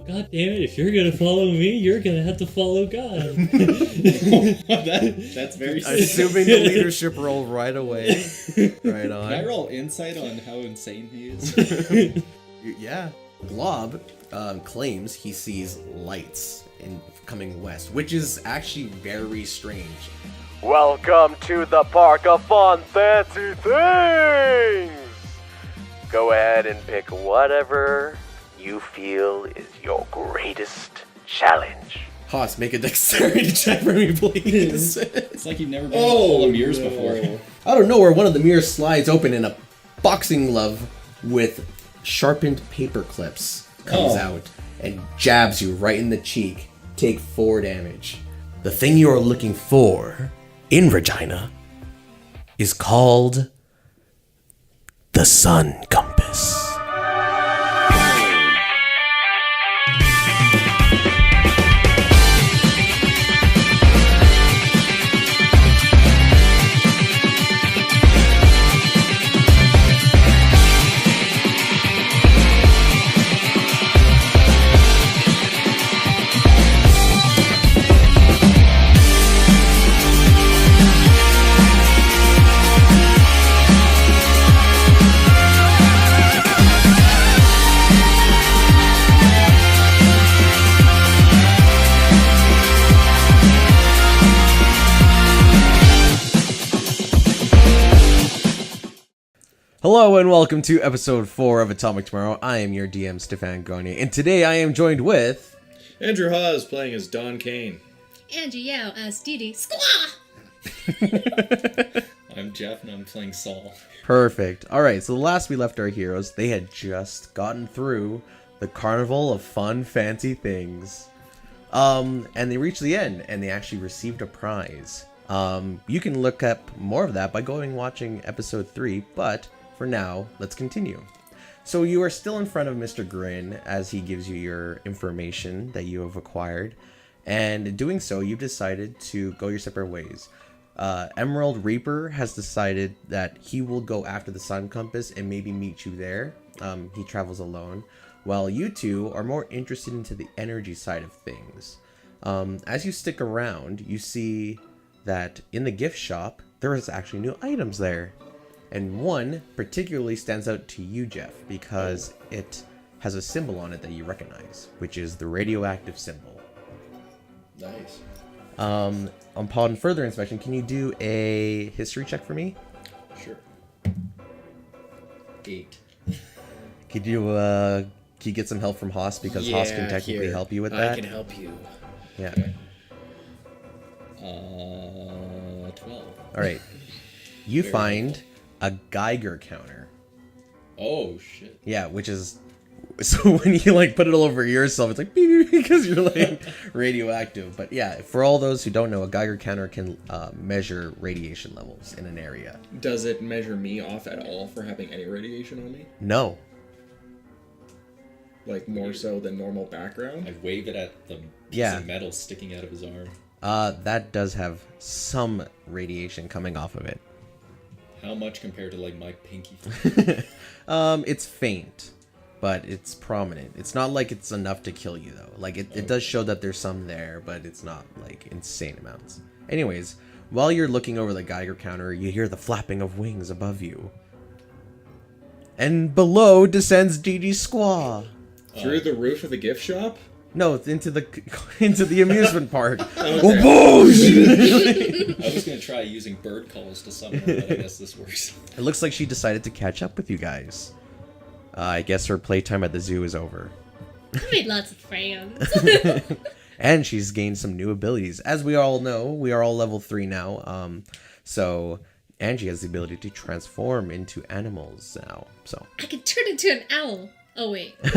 Well, God damn it, if you're gonna follow me, you're gonna have to follow God. That's very Assuming the leadership role right away. Right on. Can I roll insight on how insane he is? Yeah. Glob claims he sees lights coming west, which is actually very strange. Welcome to the Park of Fun Fancy Things! Go ahead and pick whatever you feel is your greatest challenge. Haas, make a dexterity check for me, please. It's like you've never been in a hall of mirrors before. Out of nowhere, one of the mirrors slides open and a boxing glove with sharpened paper clips comes out and jabs you right in the cheek. Take 4 damage. The thing you are looking for in Regina is called the Sun Compass. Hello and welcome to episode 4 of Atomic Tomorrow. I am your DM, Stefan Garnier, and today I am joined with... Andrew Hawes playing as Don Kane. Angie Yao as Dee Squaw! I'm Jeff and I'm playing Saul. Perfect. Alright, so the last we left our heroes, they had just gotten through the Carnival of Fun Fancy Things. And they reached the end, and they actually received a prize. You can look up more of that by going and watching episode 3, but... for now, let's continue. So you are still in front of Mr. Grin as he gives you your information that you have acquired. And in doing so, you've decided to go your separate ways. Emerald Reaper has decided that he will go after the Sun Compass and maybe meet you there. He travels alone. While you two are more interested into the energy side of things. As you stick around, you see that in the gift shop, there is actually new items there. And one particularly stands out to you, Jeff, because it has a symbol on it that you recognize, which is the radioactive symbol. Nice. Upon further inspection, can you do a history check for me? Sure. 8. Could you get some help from Haas, because Haas can technically help you with that? I can help you. Yeah. Okay. 12. Alright. You find a Geiger counter. Oh, shit. Yeah, which is... so when you, like, put it all over yourself, it's like, beep, beep, beep, because you're, like, radioactive. But, yeah, for all those who don't know, a Geiger counter can measure radiation levels in an area. Does it measure me off at all for having any radiation on me? No. Like, more so than normal background? I wave it at the piece of metal sticking out of his arm. That does have some radiation coming off of it. How much compared to, like, my pinky? It's faint, but it's prominent. It's not like it's enough to kill you, though. Like, it does show that there's some there, but it's not, like, insane amounts. Anyways, while you're looking over the Geiger counter, you hear the flapping of wings above you. And below descends Dee Squaw. Through the roof of the gift shop? No, it's into the amusement park. Okay. Oh, I was gonna try using bird calls to summon her, but I guess this works. It looks like she decided to catch up with you guys. I guess her playtime at the zoo is over. I made lots of friends. And she's gained some new abilities. As we all know, we are all level 3 now. So Angie has the ability to transform into animals now. So I could turn into an owl. Oh, wait. I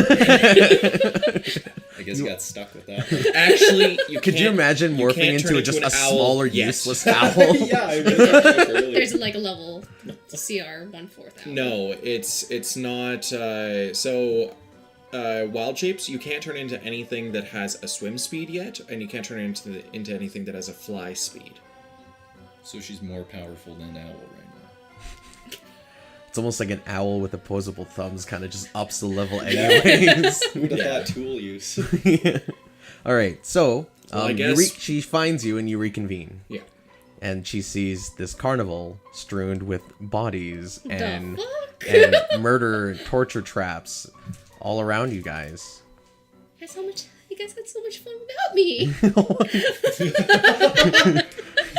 guess you got stuck with that. Actually, could you imagine morphing into just a smaller, useless owl? Yeah, I was actually earlier. There's like a level CR 1/4 owl. No, it's not. Wild shapes, you can't turn into anything that has a swim speed yet, and you can't turn into anything that has a fly speed. So she's more powerful than Owl right now. It's almost like an owl with opposable thumbs, kind of just ups the level anyways. Who would have thought tool use? All right, so I guess- she finds you and you reconvene. Yeah. And she sees this carnival strewn with bodies and fuck? and murder and torture traps all around you guys. You guys had so much fun without me.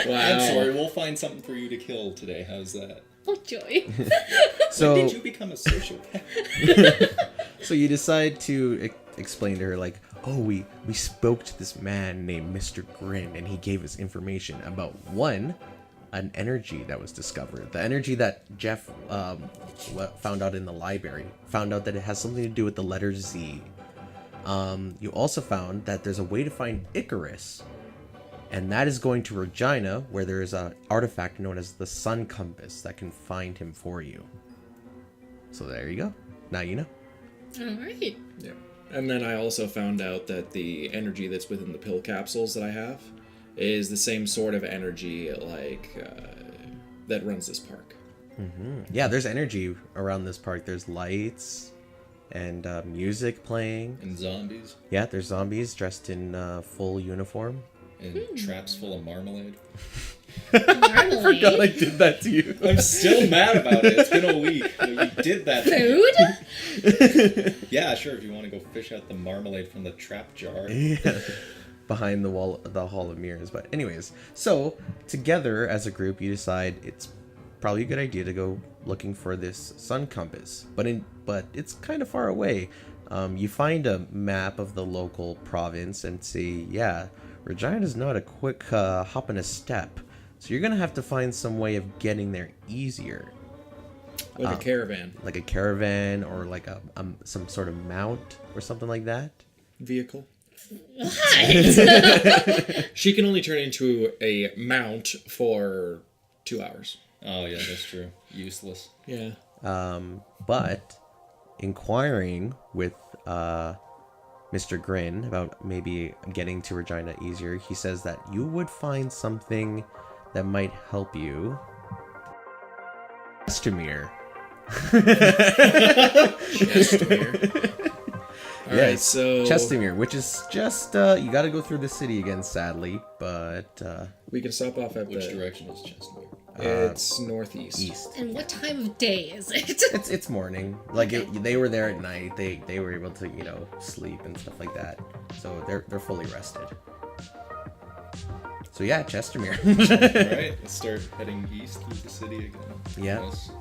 Wow. I'm sorry, we'll find something for you to kill today. How's that? Oh, joy. So When did you become a sociopath? So you decide to explain to her, like, oh, we spoke to this man named Mr. Grin, and he gave us information about, an energy that was discovered. The energy that Jeff found out in the library. Found out that it has something to do with the letter Z. You also found that there's a way to find Icarus, and that is going to Regina, where there is an artifact known as the Sun Compass that can find him for you. So there you go. Now you know. Alright. Yeah. And then I also found out that the energy that's within the pill capsules that I have is the same sort of energy that runs this park. Yeah, there's energy around this park. There's lights and music playing. And zombies. Yeah, there's zombies dressed in full uniform. And traps full of marmalade. Marmalade. did that to you. I'm still mad about it. It's been a week. You did that. Food? Yeah, sure, if you want to go fish out the marmalade from the trap jar. Yeah. Behind the Hall of Mirrors. But anyways, so together as a group, you decide it's probably a good idea to go looking for this sun compass. But it's kind of far away. You find a map of the local province and see, yeah, Regina's not a quick hop in a step. So you're gonna have to find some way of getting there easier. Like a caravan. Like a caravan or like some sort of mount or something like that. Vehicle. What? She can only turn into a mount for 2 hours. Oh, yeah, that's true. Useless. Yeah. But inquiring with Mr. Grin about maybe getting to Regina easier, he says that you would find something that might help you. Chestamere. Alright, Yes, so Chestamere, which is just you got to go through the city again, sadly, but we can stop off at Which the... direction is Chestnut? It's northeast. east. And what time of day is it? It's morning. Like they were there at night. They were able to sleep and stuff like that. So they're fully rested. So yeah, Chestamere. Alright, let's start heading east through the city again. Yeah. Yes.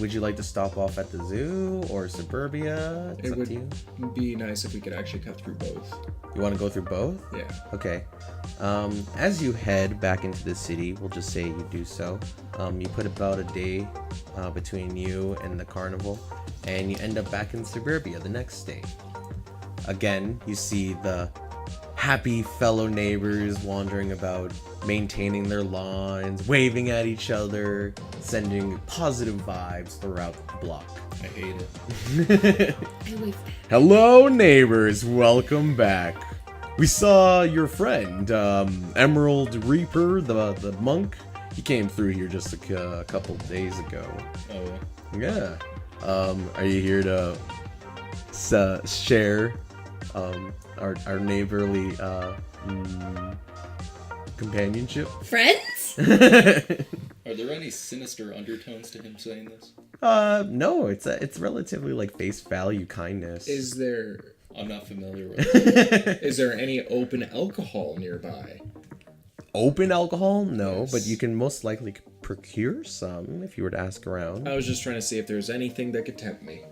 Would you like to stop off at the zoo or suburbia? It's It up would to you. be nice if we could actually cut through both. You want to go through both? Yeah. Okay. As you head back into the city, we'll just say you do so. You put about a day between you and the carnival, and you end up back in suburbia the next day. Again, you see the happy fellow neighbors wandering about, maintaining their lawns, waving at each other, sending positive vibes throughout the block. I hate it. I wave. Hello, neighbors. Welcome back. We saw your friend, Emerald Reaper, the monk. He came through here just a couple days ago. Oh, Yeah. Are you here to share our neighborly companionship? Friends? Are there any sinister undertones to him saying this? No. It's relatively like face value kindness. Is there I'm not familiar with it. is there any open alcohol nearby? Open alcohol? No, Yes. but you can most likely procure some if you were to ask around. I was just trying to see if there's anything that could tempt me.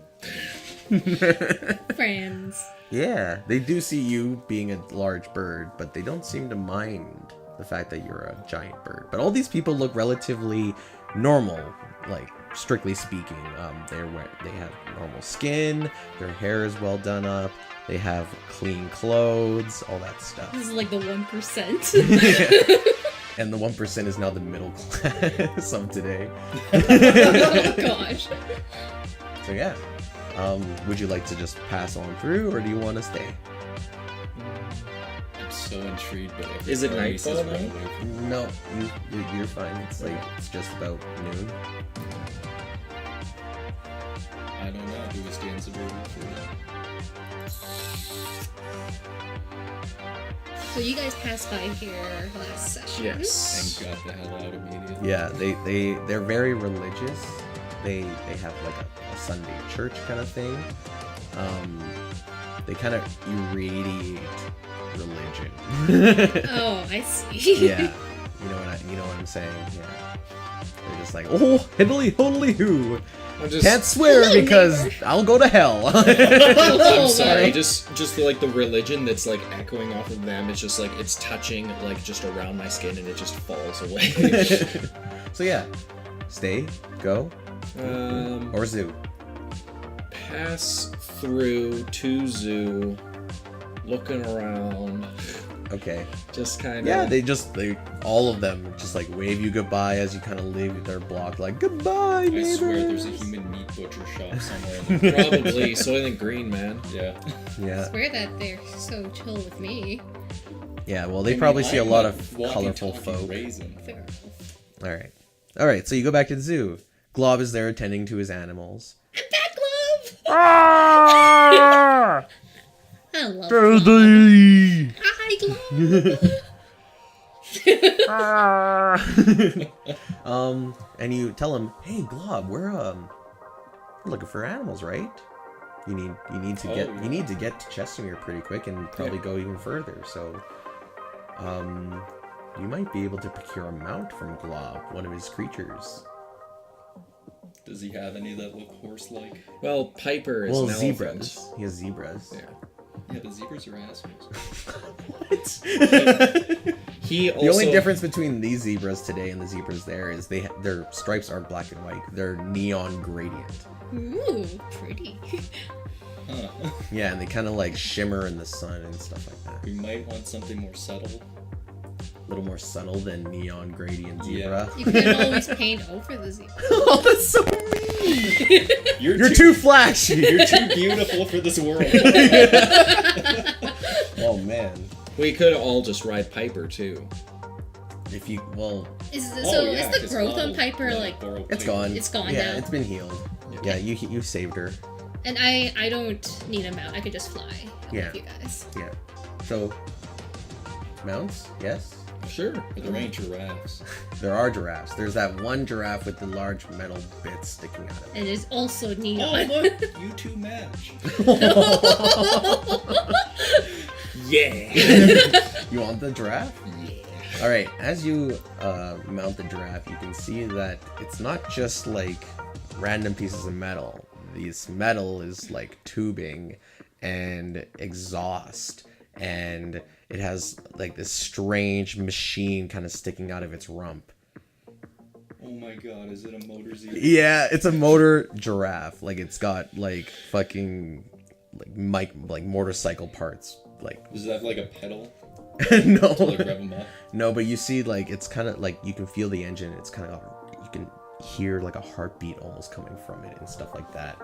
Friends. Yeah, they do see you being a large bird, but they don't seem to mind the fact that you're a giant bird. But all these people look relatively normal, like strictly speaking. They have normal skin, their hair is well done up, they have clean clothes, all that stuff. This is like the 1%. And the 1% is now the middle class of today. Oh gosh. So yeah. Would you like to just pass on through, or do you want to stay? I'm so intrigued by it. Is it Army says nightfall run now? away from- No, you're fine. It's just about noon. Who was danceable for So you guys passed by here last session. Yes. and got the hell out immediately. Yeah, they're very religious. They have like a Sunday church kind of thing. They kind of irradiate religion. Oh, I see. Yeah, you know what I'm saying. Yeah, they're just like, oh, hiddly hoddly hoo. I'm just Can't swear Hello, because neighbor. I'll go to hell. Oh, I'm sorry, wow. just like the religion that's like echoing off of them. It's just like it's touching like just around my skin and it just falls away. So yeah, stay, go, or zoo. Pass through to zoo, looking around, Okay. just kind of. Yeah, they all of them just like wave you goodbye as you kind of leave their block, like goodbye, I neighbors. swear there's a human meat butcher shop somewhere in there. Probably Soylent Green, man. Yeah. Yeah, Swear that they're so chill with me. yeah. Well, they I probably mean, see a I'm lot a of walking, colorful talking folk. Raisin. Fair. All right. So you go back to the zoo. Glob is there attending to his animals. I'm back, Glove! I love Glove. Hi, Glove. And you tell him, "Hey, Glob, we're looking for animals, right? You need to get yeah. you need to get to Chestermere pretty quick and probably go even further. So, you might be able to procure a mount from Glob, one of his creatures. Does he have any that look horse-like? Well, Piper is Well, an zebras. elephant. He has zebras. Yeah. Yeah, but zebras are assholes. What? He also. The only difference between these zebras today and the zebras there is their stripes aren't black and white. They're neon gradient. Ooh, pretty. Huh. Yeah, and they kind of like shimmer in the sun and stuff like that. We might want something more subtle. A little more subtle than neon gradient zebra. You can always paint over the zebra. Oh, that's so mean! You're too too flashy! You're too beautiful for this world. Oh man. We could all just ride Piper too. If you Is yeah, the 'cause growth on I'll Piper let like? it borrow it's Piper. gone. It's gone Yeah, now. it's been healed. Yeah, you saved her. And I don't need a mount. I could just fly. Yeah. With you guys. Yeah. So mounts, yes. Sure. But there ain't giraffes. There are giraffes. There's that one giraffe with the large metal bits sticking out of it. And there's also Oh, neon. look! You two match. Yeah. You want the giraffe? Yeah. All right. As you mount the giraffe, you can see that it's not just like random pieces of metal. This metal is like tubing and exhaust, and it has like this strange machine kind of sticking out of its rump. Oh my god, is it a motor zebra? Yeah, it's a motor giraffe. Like it's got like fucking like motorcycle parts. Like Does it have like a pedal no, to like rev them up? no, but you see like it's kind of like you can feel the engine. It's kind of you can hear like a heartbeat almost coming from it and stuff like that.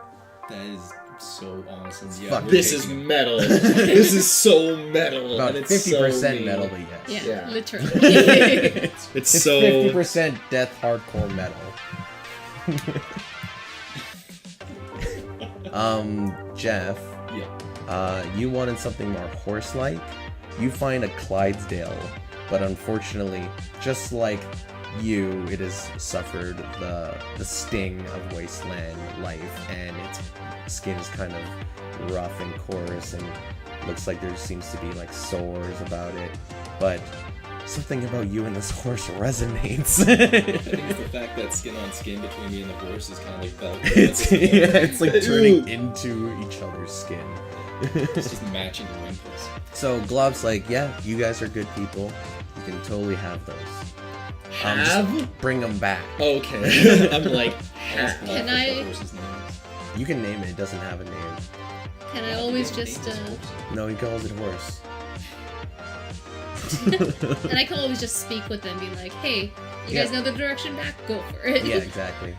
That is so awesome. Yeah, fuck- you're This is taking- metal. This is so metal. About and it's 50% so mean. metal, but yes. Yeah, Yeah. literally. It's It's so 50% death hardcore metal. Jeff, Yeah. you wanted something more horse-like. You find a Clydesdale, but unfortunately, just like you, it has suffered the sting of wasteland life, and its skin is kind of rough and coarse, and looks like there seems to be like sores about it. But something about you and this horse resonates. I think it's the fact that skin on skin between me and the horse is kind of like Velcro. it's like turning into each other's skin. It's just matching the wrinkles. So Glob's like, yeah, you guys are good people. You can totally have those. Just have. bring them back. Okay. I'm like, Ask have. Glove Can what I- the horse's name is. You can name it. It doesn't have a name. Can I always Name just this horse. No, he calls it horse. and I can always just speak with them, be like, "Hey, you guys know the direction back? Go for it." Yeah, exactly.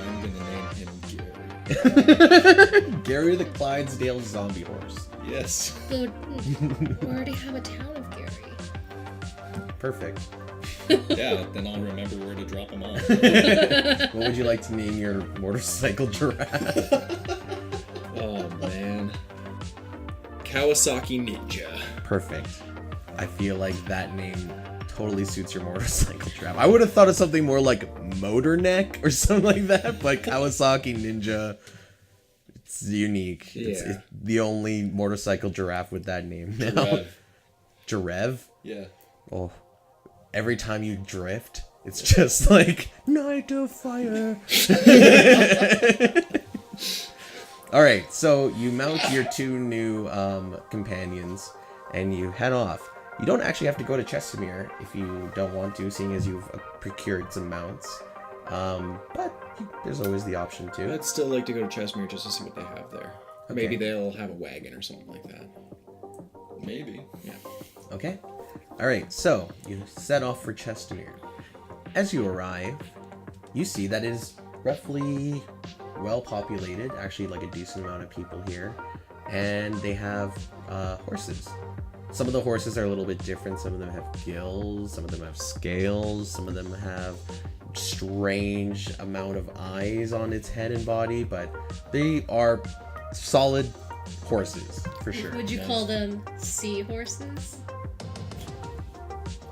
I'm gonna name him Gary. Gary the Clydesdale zombie horse. Yes. But we already have a town of Gary. Perfect. Yeah, then I'll remember where to drop them off. What would you like to name your motorcycle giraffe? Oh man. Kawasaki Ninja. Perfect. I feel like that name totally suits your motorcycle giraffe. I would have thought of something more like Motor Neck or something like that, but Kawasaki Ninja, it's unique. It's Yeah. the only motorcycle giraffe with that name now. Giraffe. Giraffe? Yeah. Oh, every time you drift, it's just like night of fire. All right, so you mount your two new companions, and you head off. You don't actually have to go to Chesimir if you don't want to, seeing as you've procured some mounts. But there's always the option to. I'd still like to go to Chesimir just to see what they have there. Okay. Maybe they'll have a wagon or something like that. Maybe. Yeah. Okay. All right, so you set off for Chesimir. As you arrive, you see that it is roughly well populated, actually like a decent amount of people here, and they have horses. Some of the horses are a little bit different. Some of them have gills, some of them have scales, some of them have strange amount of eyes on its head and body, but they are solid horses for sure. Would you call them seahorses?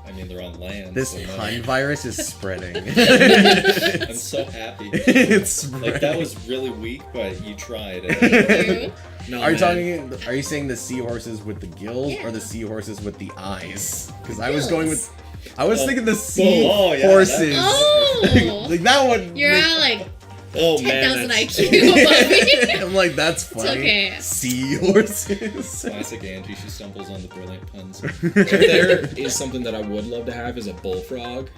I mean, they're on land. This so no. pun virus is spreading. I'm so happy. It's spreading. Like, that was really weak, but you tried. You? No, Are you man. talking? Are you saying the seahorses with the gills or the Yeah. seahorses with the eyes? Because I Gills. was going with. I was thinking the oh, yeah, seahorses. Oh! Like that one. You're at like Oh 10,000 man, that's... IQ above me. I'm like, that's funny. okay. Seahorses. Classic Angie. She stumbles on the brilliant puns. If there is something that I would love to have is a bullfrog.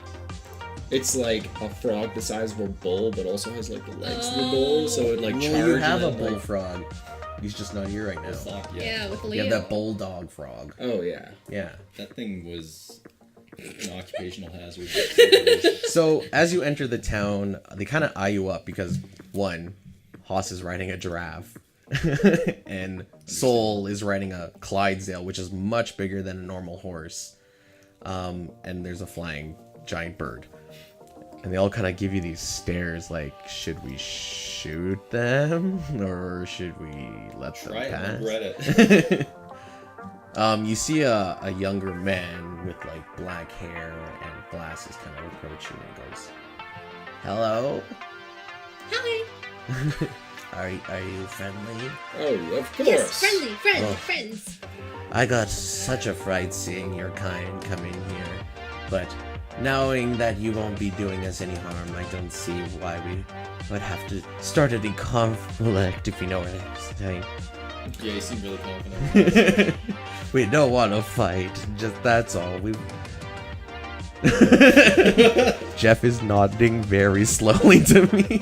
It's like a frog the size of a bull, but also has like the legs of the bull, so it like Well, charge. you have a and, like- bullfrog. He's just not here right now. Fuck, yeah. Yeah, with You Leo. have that bulldog frog. Oh yeah. Yeah. That thing was an occupational hazard. So as you enter the town, they kind of eye you up because one, Haas is riding a giraffe, and Sol is riding a Clydesdale, which is much bigger than a normal horse. And there's a flying giant bird, and they all kind of give you these stares, like, should we shoot them or should we let them Try it and pass? regret it. You see a younger man with like black hair and glasses kind of approach you and goes, "Hello, Hi. are you friendly? Oh, of course. Yes, friendly, friends, Oh. friends. I got such a fright seeing your kind come in here, but knowing that you won't be doing us any harm, I don't see why we would have to start any conflict, if you know what I'm saying. Yeah, you seem really confident. We don't want to fight, just that's all. We. Jeff is nodding very slowly to me.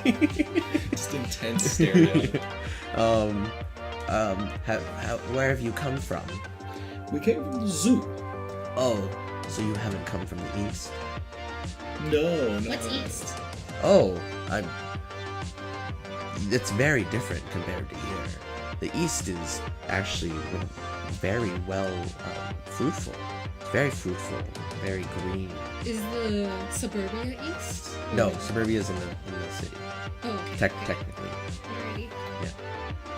Just intense stereo. Where have you come from? We came from the zoo. Oh, so you haven't come from the east? No, no. What's east? Oh, it's very different compared to here. The east is actually very well fruitful. It's very fruitful, very green. Is the suburbia east? No, suburbia is in the city, Oh, okay. technically. Alrighty.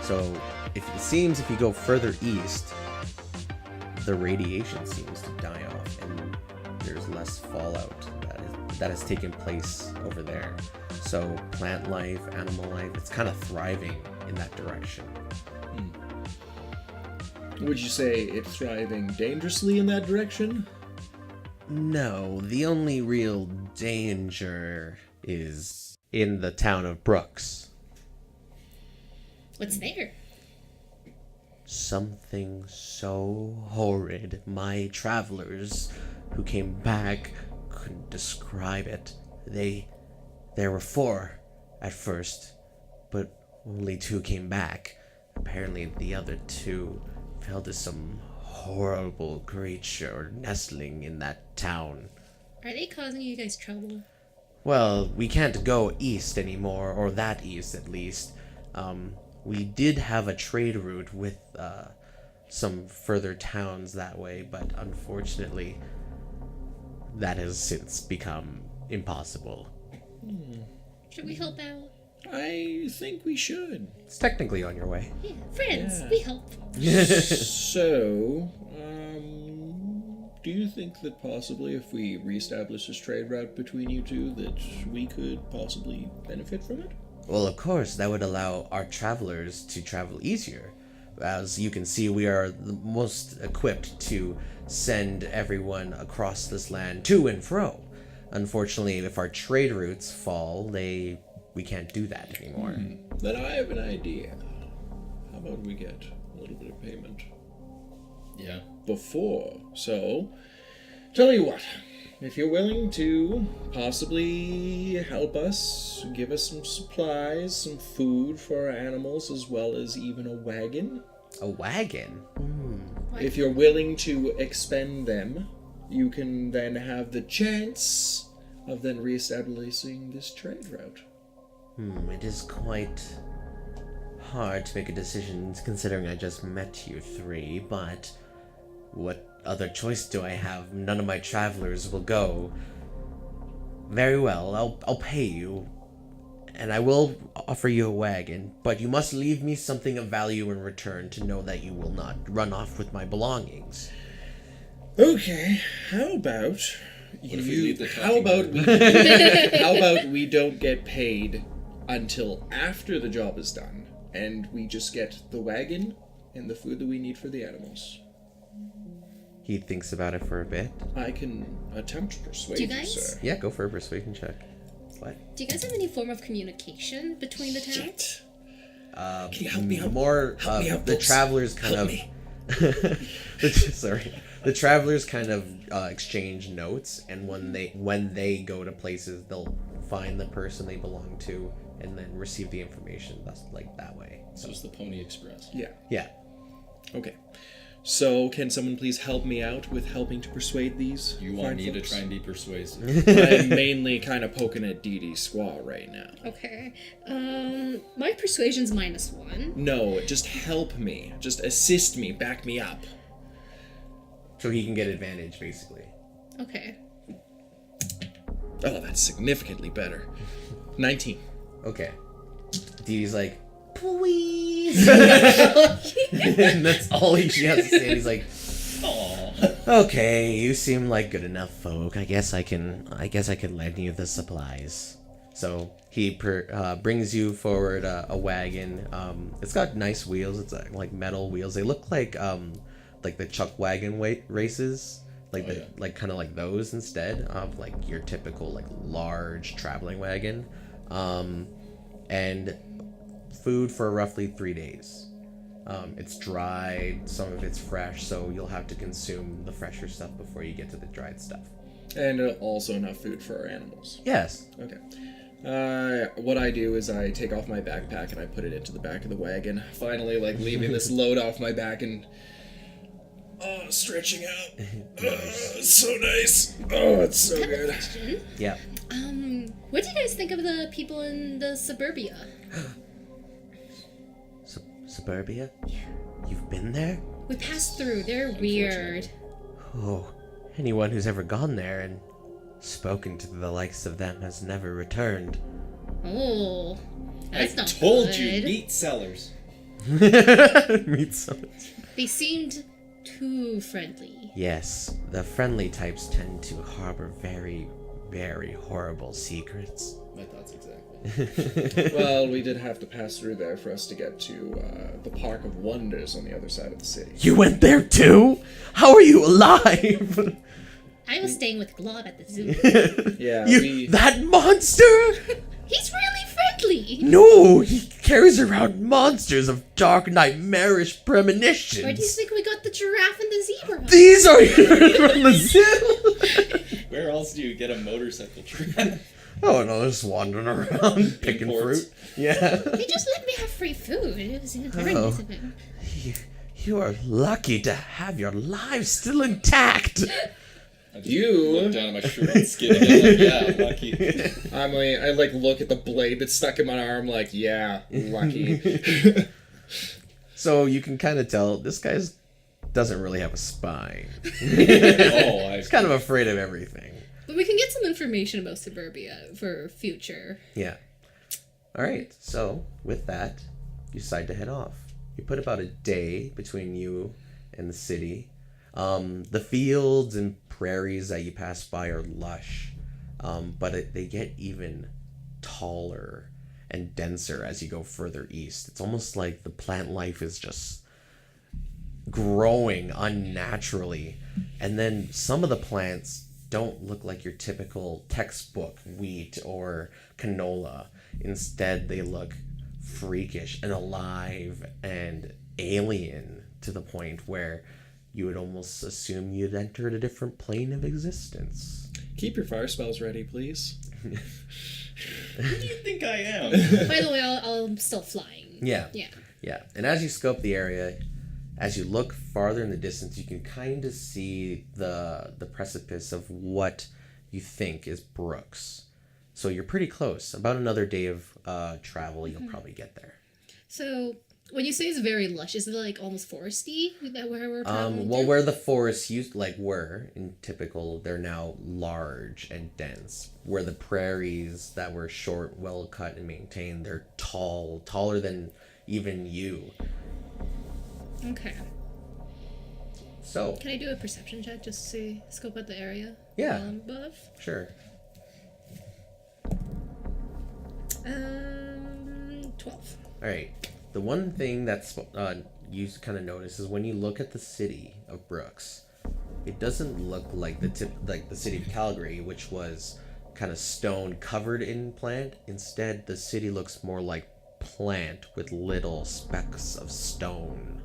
So, if you go further east, the radiation seems to die off, and there's less fallout that has taken place over there. So, plant life, animal life, it's kind of thriving in that direction. Would you say it's thriving dangerously in that direction? No, the only real danger is in the town of Brooks. What's there? Something so horrid my travelers who came back couldn't describe it. There were 4 at first, but only 2 came back. Apparently the other 2 fell to some horrible creature nestling in that town. Are they causing you guys trouble? Well, we can't go east anymore, or that east at least. We did have a trade route with some further towns that way, but unfortunately, that has since become impossible. Should we help out? I think we should. It's technically on your way. Yeah, friends, Yeah. we help. So, do you think that possibly if we reestablish this trade route between you two, that we could possibly benefit from it? Well, of course, that would allow our travelers to travel easier. As you can see, we are the most equipped to send everyone across this land to and fro. Unfortunately, if our trade routes fall, we can't do that anymore. Then I have an idea. How about we get a little bit of payment Yeah. before? So, tell you what, if you're willing to possibly help us, give us some supplies, some food for our animals, as well as even a wagon. A wagon? If you're willing to expend them, you can then have the chance of then reestablishing this trade route. It is quite hard to make a decision considering I just met you three, but what other choice do I have? None of my travelers will go. Very well, I'll pay you, and I will offer you a wagon, but you must leave me something of value in return to know that you will not run off with my belongings. Okay, how about What if we leave the how talking about bird? we how about we don't get paid until after the job is done, and we just get the wagon and the food that we need for the animals. He thinks about it for a bit. I can attempt to persuade Do you, you guys? sir. Yeah, go for a persuasion check. What? Do you guys have any form of communication between the towns? Shit. Can you help me out? More, Help me out, the folks. travelers kind Help of... me. The travelers kind of exchange notes, and when they go to places, they'll find the person they belong to and then receive the information. That's like that way. So it's the Pony Express. Yeah. Yeah. Okay. So, can someone please help me out with helping to persuade these? You want fine me to folks? try and be persuasive? I'm mainly kind of poking at Dee Dee's squaw right now. Okay. My persuasion's -1. No, just help me. Just assist me. Back me up. So he can get advantage, basically. Okay. Oh, that's significantly better. 19. Okay. Dee's like, please. And that's all she has to say. He's like, Aww. okay, you seem like good enough folk. I guess I can lend you the supplies. So he brings you forward a wagon. It's got nice wheels. It's like metal wheels. They look like the chuck wagon races. Like kind of like those instead of like your typical like large traveling wagon. And food for roughly 3 days. It's dried, some of it's fresh, so you'll have to consume the fresher stuff before you get to the dried stuff. And also enough food for our animals. Yes. Okay. What I do is I take off my backpack and I put it into the back of the wagon. Finally, like, leaving this load off my back and... Oh, stretching out. It's so nice. Oh, it's so good. Question. Yeah. What do you guys think of the people in the suburbia? Suburbia? Yeah. You've been there? We passed through. They're weird. Oh, anyone who's ever gone there and spoken to the likes of them has never returned. Oh, that's I not told good. you, meat sellers. Meet someone. They seemed too friendly. Yes, the friendly types tend to harbor very, very horrible secrets. My thoughts exactly. Well, we did have to pass through there for us to get to the Park of Wonders on the other side of the city. You went there too? How are you alive? I was staying with Glob at the zoo. Yeah, That monster? He's really friendly. No, he carries around monsters of dark, nightmarish premonitions. Where do you think we got the giraffe and the zebra? These are from the zoo. Where else do you get a motorcycle trip? Oh no, they're just wandering around picking Imports. fruit. Yeah. They just let me have free food. It was very Oh. nice of him. You are lucky to have your lives still intact. I just You- look down at my shirt and skin again, like, yeah, lucky. I like look at the blade that's stuck in my arm, like, yeah, lucky. So you can kind of tell this guy's doesn't really have a spine. Oh, He's kind of afraid of everything. But we can get some information about suburbia for future. Yeah. All right. So with that, you decide to head off. You put about a day between you and the city. The fields and prairies that you pass by are lush, but they get even taller and denser as you go further east. It's almost like the plant life is just growing unnaturally, and then some of the plants don't look like your typical textbook wheat or canola. Instead, they look freakish and alive and alien to the point where you would almost assume you'd entered a different plane of existence. Keep your fire spells ready, please. Who do you think I am? By the way, I'm still flying. Yeah. Yeah. Yeah. And as you scope the area, as you look farther in the distance, you can kind of see the precipice of what you think is Brooks. So you're pretty close. About another day of travel, you'll probably get there. So when you say it's very lush, is it like almost foresty? That where we're traveling Well, to? where the forests were in typical, they're now large and dense. Where the prairies that were short, well cut and maintained, they're taller than even you. Okay. So Can I do a perception check just to see, scope out the area? Yeah. While I'm above? sure. 12. All right. The one thing that's you kind of notice is when you look at the city of Brooks, it doesn't look like the city of Calgary, which was kind of stone covered in plant. Instead, the city looks more like plant with little specks of stone.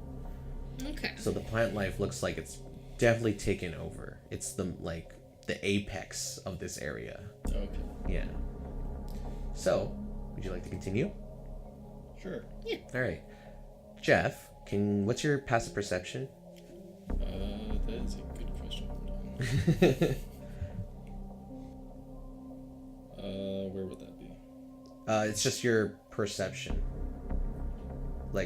Okay. So the plant life looks like it's definitely taken over. It's the apex of this area. Okay. Yeah. So, would you like to continue? Sure. All right, Jeff. What's your passive perception? That is a good question. Hold on. Where would that be? It's just your perception.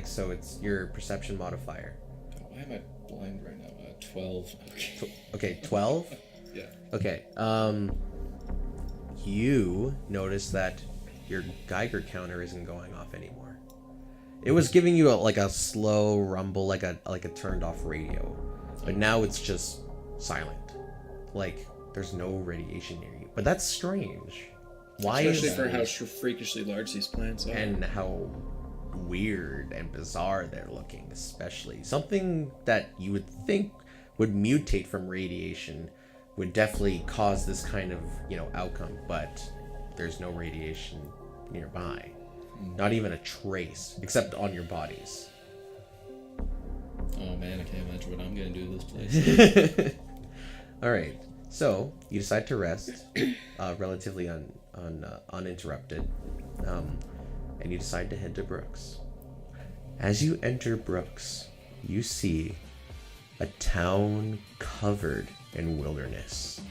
So it's your perception modifier. God, why am I blind right now? 12. Okay. Okay, 12. Yeah. Okay. You notice that your Geiger counter isn't going off anymore. It was giving you a slow rumble, like a turned off radio, but now it's just silent. There's no radiation near you. But that's strange. Why Especially is for how freakishly large these plants are. and how weird and bizarre they're looking, especially something that you would think would mutate from radiation would definitely cause this kind of outcome, but there's no radiation nearby, not even a trace except on your bodies. Oh man, I can't imagine what I'm gonna do to this place. All right, so you decide to rest relatively uninterrupted, and you decide to head to Brooks. As you enter Brooks, you see a town covered in wilderness.